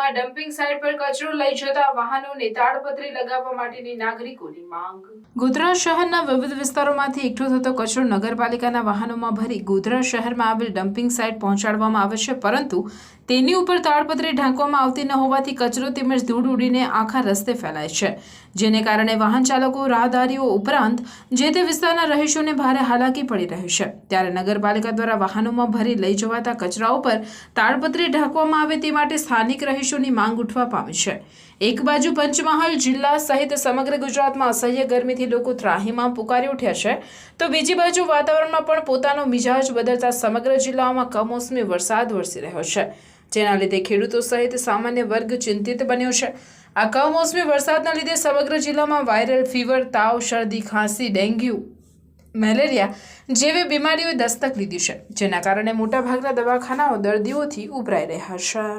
શહેરમાં dumping site પર કચરો લઈ જતા વાહનોને તાડપત્રી લગાવવા માટેની નાગરિકોની માંગ। ગોધરા શહેરના વિવિધ વિસ્તારોમાંથી એકઠો થતો કચરો નગરપાલિકાના વાહનોમાં ભરી ગોધરા શહેરમાં આવેલ ડમ્પિંગ સાઇટ પહોંચાડવામાં આવે છે, પરંતુ તેની ઉપર તાડપત્રી ઢાંકવામાં આવતી ન હોવાથી કચરો તેમજ ધૂળ ઉડીને આખા રસ્તે ફેલાય છે, જેને કારણે વાહન ચાલકો, રાહદારીઓ ઉપરાંત જે તે વિસ્તારના રહીશોને ભારે હાલાકી પડી રહી છે। ત્યારે નગરપાલિકા દ્વારા વાહનોમાં ભરી લઈ જવાતા કચરા ઉપર તાડપત્રી ઢાંકવામાં આવે તે માટે સ્થાનિક રહીશોની માંગ ઉઠવા પામી છે। એક બાજુ પંચમહાલ જિલ્લા સહિત સમગ્ર ગુજરાતમાં અસહ્ય ગરમીથી લોકો ત્રાહિમામ પુકારી ઉઠ્યા છે, તો બીજી બાજુ વાતાવરણમાં પણ પોતાનો મિજાજ બદલતા સમગ્ર જિલ્લાઓમાં કમોસમી વરસાદ વરસી રહ્યો છે, જેના લીધે ખેડૂતો સહિત સામાન્ય વર્ગ ચિંતિત બન્યો છે। આ કમોસમી વરસાદના લીધે સમગ્ર જિલ્લામાં વાયરલ ફીવર, તાવ, શરદી, ખાંસી, ડેન્ગ્યુ, મેલેરિયા જેવી બીમારીઓએ દસ્તક લીધી છે, જેના કારણે મોટાભાગના દવાખાનાઓ દર્દીઓથી ઉભરાઈ રહ્યા છે।